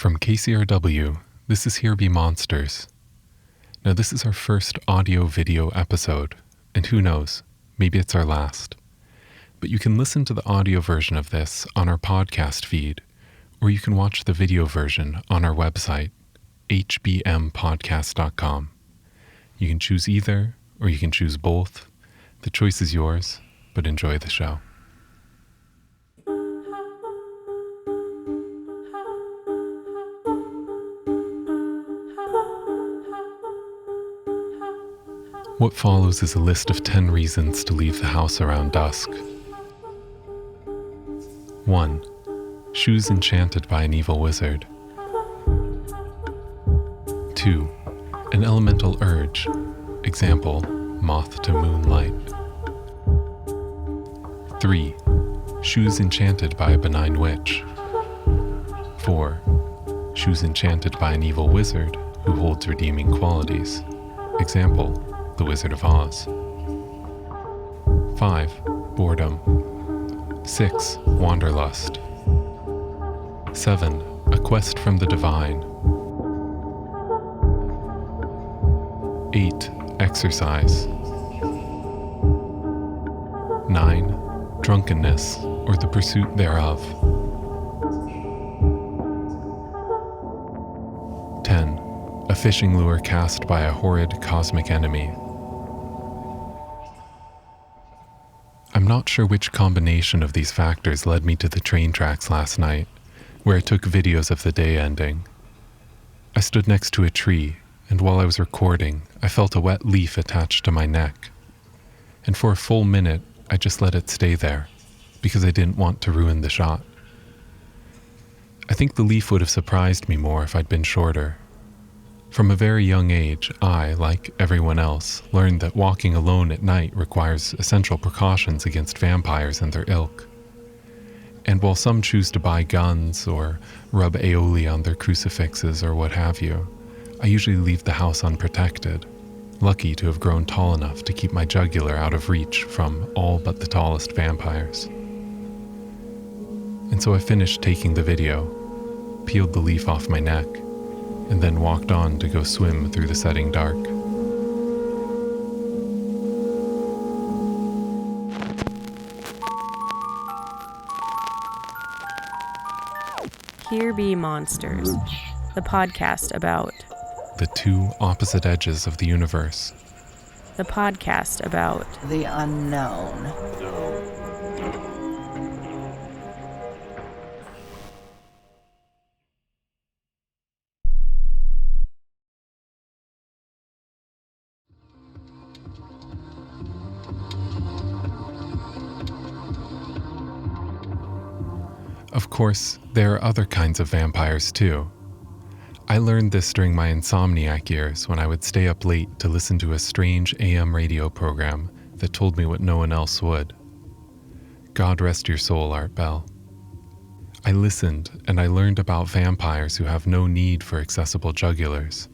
From KCRW, this is Here Be Monsters. Now this is our first audio-video episode, and who knows, maybe it's our last. But you can listen to the audio version of this on our podcast feed, or you can watch the video version on our website, HBM099.com. You can choose either, or you can choose both. The choice is yours, but enjoy the show. What follows is a list of 10 reasons to leave the house around dusk. 1. Shoes enchanted by an evil wizard. 2. An elemental urge, example, moth to moonlight. 3. Shoes enchanted by a benign witch. 4. Shoes enchanted by an evil wizard who holds redeeming qualities, example, the Wizard of Oz. 5. Boredom. 6. Wanderlust. 7. A quest from the divine. 8. Exercise. 9. Drunkenness, or the pursuit thereof. 10. A fishing lure cast by a horrid cosmic enemy. I'm not sure which combination of these factors led me to the train tracks last night, where I took videos of the day ending. I stood next to a tree, and while I was recording, I felt a wet leaf attached to my neck. And for a full minute, I just let it stay there, because I didn't want to ruin the shot. I think the leaf would have surprised me more if I'd been shorter. From a very young age, I, like everyone else, learned that walking alone at night requires essential precautions against vampires and their ilk. And while some choose to buy guns or rub aioli on their crucifixes or what have you, I usually leave the house unprotected, lucky to have grown tall enough to keep my jugular out of reach from all but the tallest vampires. And so I finished taking the video, peeled the leaf off my neck, and then walked on to go swim through the setting dark. Here Be Monsters, the podcast about the two opposite edges of the universe. The podcast about the unknown. Of course, there are other kinds of vampires too. I learned this during my insomniac years when I would stay up late to listen to a strange AM radio program that told me what no one else would. God rest your soul, Art Bell. I listened and I learned about vampires who have no need for accessible jugulars,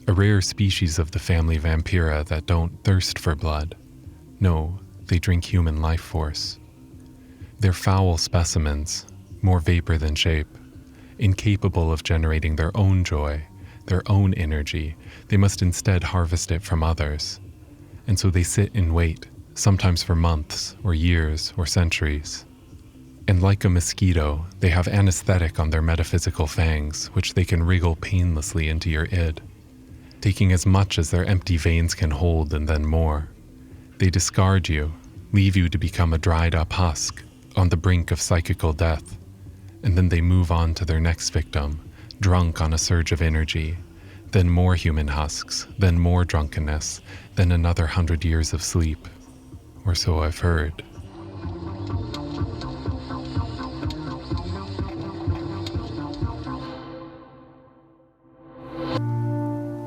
a rare species of the family Vampira that don't thirst for blood. No, they drink human life force. They're foul specimens, more vapor than shape, incapable of generating their own joy, their own energy. They must instead harvest it from others. And so they sit in wait, sometimes for months or years or centuries. And like a mosquito, they have anesthetic on their metaphysical fangs, which they can wriggle painlessly into your id, taking as much as their empty veins can hold and then more. They discard you, leave you to become a dried up husk, on the brink of psychical death. And then they move on to their next victim, drunk on a surge of energy, then more human husks, then more drunkenness, then another 100 years of sleep. Or so I've heard.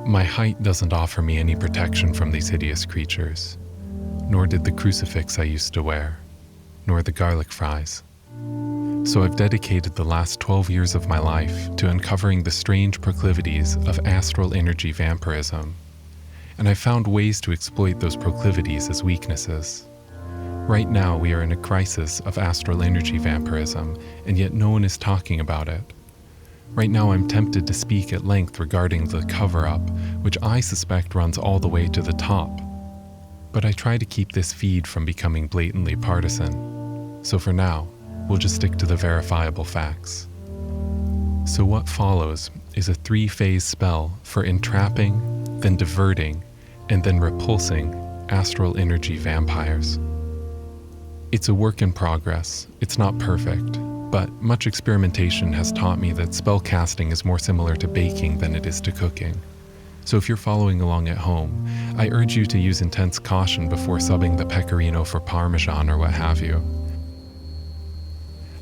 My height doesn't offer me any protection from these hideous creatures, nor did the crucifix I used to wear, nor the garlic fries. So I've dedicated the last 12 years of my life to uncovering the strange proclivities of astral energy vampirism, and I've found ways to exploit those proclivities as weaknesses. Right now we are in a crisis of astral energy vampirism, and yet no one is talking about it. Right now I'm tempted to speak at length regarding the cover-up, which I suspect runs all the way to the top. But I try to keep this feed from becoming blatantly partisan. So for now, we'll just stick to the verifiable facts. So what follows is a 3-phase spell for entrapping, then diverting, and then repulsing astral energy vampires. It's a work in progress. It's not perfect, but much experimentation has taught me that spell casting is more similar to baking than it is to cooking. So if you're following along at home, I urge you to use intense caution before subbing the pecorino for parmesan or what have you.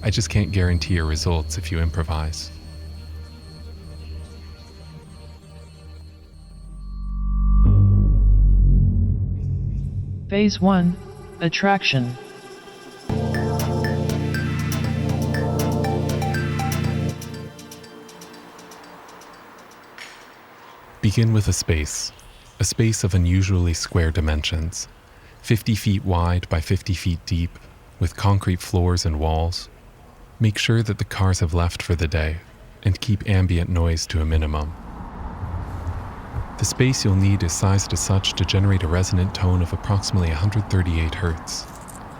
I just can't guarantee your results if you improvise. Phase 1, Attraction. Begin with a space of unusually square dimensions, 50 feet wide by 50 feet deep, with concrete floors and walls. Make sure that the cars have left for the day, and keep ambient noise to a minimum. The space you'll need is sized as such to generate a resonant tone of approximately 138 Hz.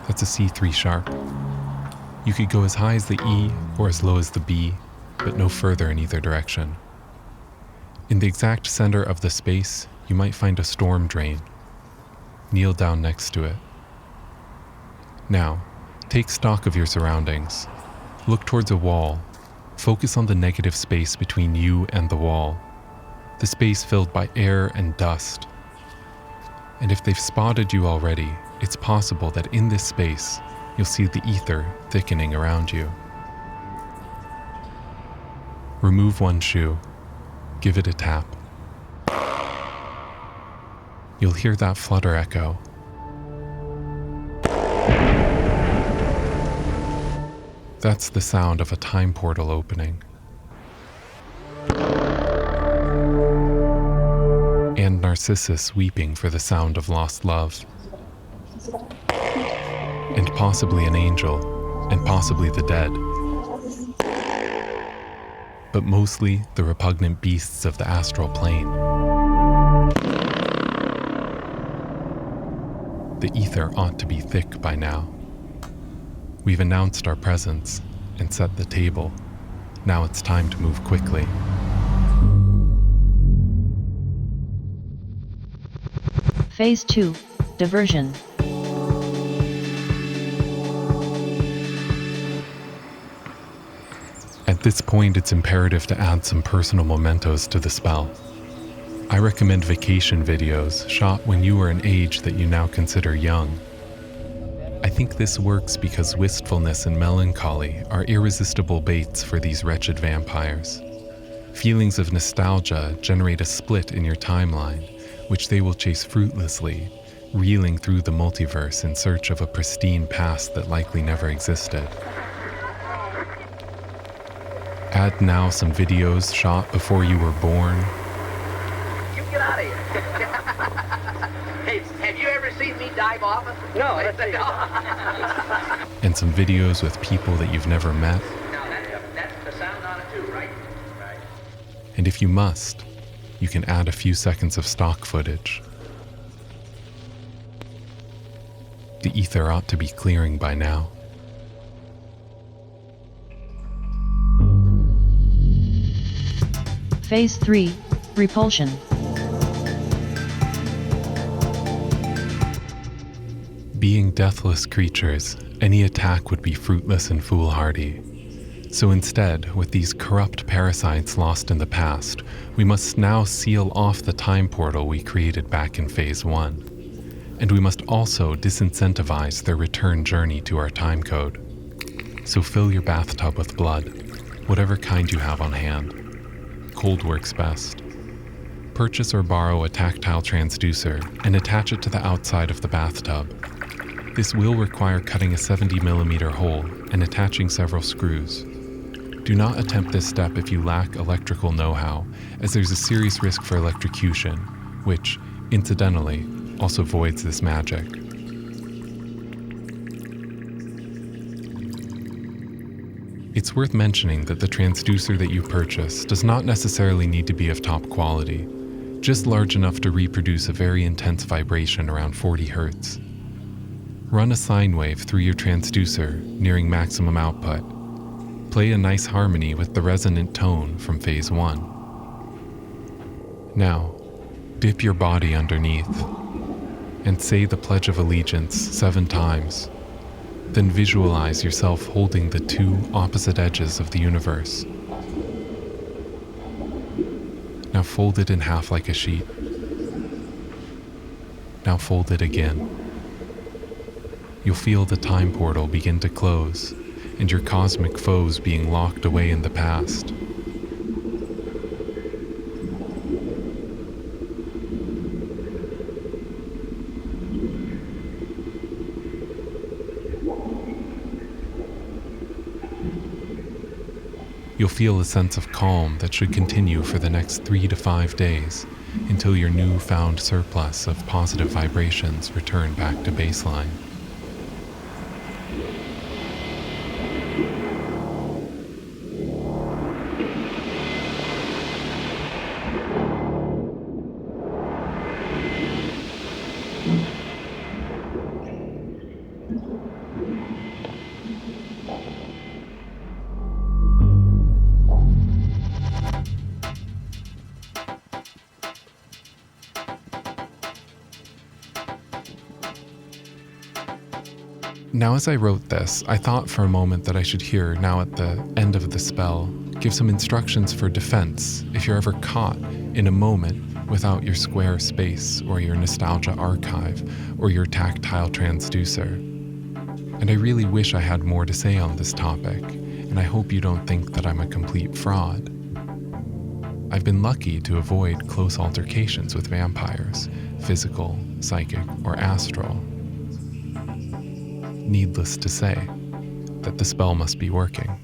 That's a C3 sharp. You could go as high as the E or as low as the B, but no further in either direction. In the exact center of the space, you might find a storm drain. Kneel down next to it. Now, take stock of your surroundings. Look towards a wall. Focus on the negative space between you and the wall. The space filled by air and dust. And if they've spotted you already, it's possible that in this space, you'll see the ether thickening around you. Remove one shoe. Give it a tap. You'll hear that flutter echo. That's the sound of a time portal opening. And Narcissus weeping for the sound of lost love. And possibly an angel, and possibly the dead. But mostly the repugnant beasts of the astral plane. The ether ought to be thick by now. We've announced our presence and set the table. Now it's time to move quickly. Phase 2, Diversion. At this point, it's imperative to add some personal mementos to the spell. I recommend vacation videos shot when you were an age that you now consider young. I think this works because wistfulness and melancholy are irresistible baits for these wretched vampires. Feelings of nostalgia generate a split in your timeline, which they will chase fruitlessly, reeling through the multiverse in search of a pristine past that likely never existed. Add now some videos shot before you were born. You get out of here. Hey, have you ever seen me dive off? No, And some videos with people that you've never met. Now that's the sound on it too, right? Right. And if you must, you can add a few seconds of stock footage. The ether ought to be clearing by now. Phase 3, Repulsion. Being deathless creatures, any attack would be fruitless and foolhardy. So instead, with these corrupt parasites lost in the past, we must now seal off the time portal we created back in Phase 1. And we must also disincentivize their return journey to our time code. So fill your bathtub with blood, whatever kind you have on hand. Cold works best. Purchase or borrow a tactile transducer and attach it to the outside of the bathtub. This will require cutting a 70mm hole and attaching several screws. Do not attempt this step if you lack electrical know-how, as there's a serious risk for electrocution, which, incidentally, also voids this magic. It's worth mentioning that the transducer that you purchase does not necessarily need to be of top quality, just large enough to reproduce a very intense vibration around 40 Hz. Run a sine wave through your transducer nearing maximum output. Play a nice harmony with the resonant tone from phase 1. Now, dip your body underneath and say the Pledge of Allegiance 7 times. Then visualize yourself holding the 2 opposite edges of the universe. Now fold it in half like a sheet. Now fold it again. You'll feel the time portal begin to close and your cosmic foes being locked away in the past. You'll feel a sense of calm that should continue for the next 3 to 5 days until your newfound surplus of positive vibrations return back to baseline. Now, as I wrote this, I thought for a moment that I should here, now at the end of the spell, give some instructions for defense if you're ever caught in a moment without your square space or your nostalgia archive or your tactile transducer. And I really wish I had more to say on this topic, and I hope you don't think that I'm a complete fraud. I've been lucky to avoid close altercations with vampires, physical, psychic, or astral. Needless to say, that the spell must be working.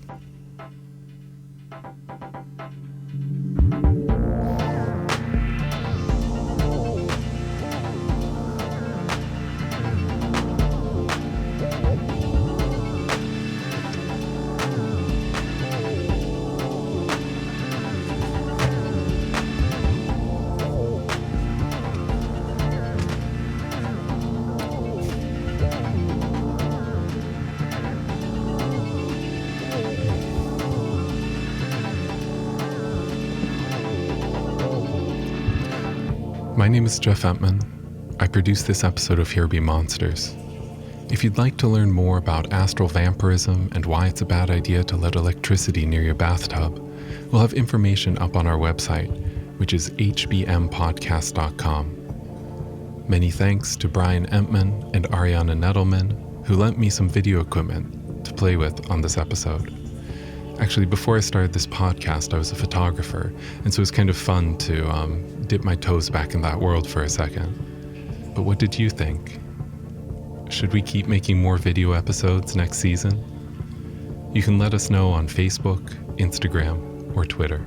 My name is Jeff Entman. I produce this episode of Here Be Monsters. If you'd like to learn more about astral vampirism and why it's a bad idea to let electricity near your bathtub, we'll have information up on our website, which is hbmpodcast.com. Many thanks to Brian Entman and Ariana Nettleman, who lent me some video equipment to play with on this episode. Actually, before I started this podcast, I was a photographer, and so it was kind of fun to dip my toes back in that world for a second. But what did you think? Should we keep making more video episodes next season? You can let us know on Facebook, Instagram, or Twitter.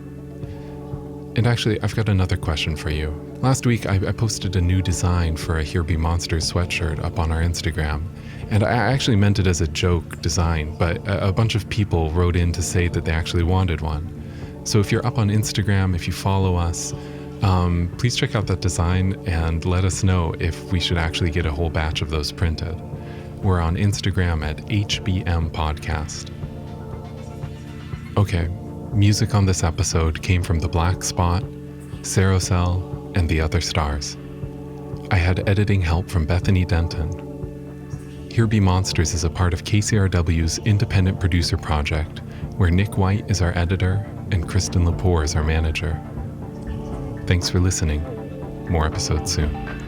And actually, I've got another question for you. Last week, I posted a new design for a Here Be Monsters sweatshirt up on our Instagram. And I actually meant it as a joke design, but a bunch of people wrote in to say that they actually wanted one. So if you're up on Instagram, if you follow us, please check out that design and let us know if we should actually get a whole batch of those printed. We're on Instagram at HBM Podcast. Okay, music on this episode came from The Black Spot, Cerocell, and The Other Stars. I had editing help from Bethany Denton. Here Be Monsters is a part of KCRW's independent producer project, where Nick White is our editor and Kristen Lepore is our manager. Thanks for listening. More episodes soon.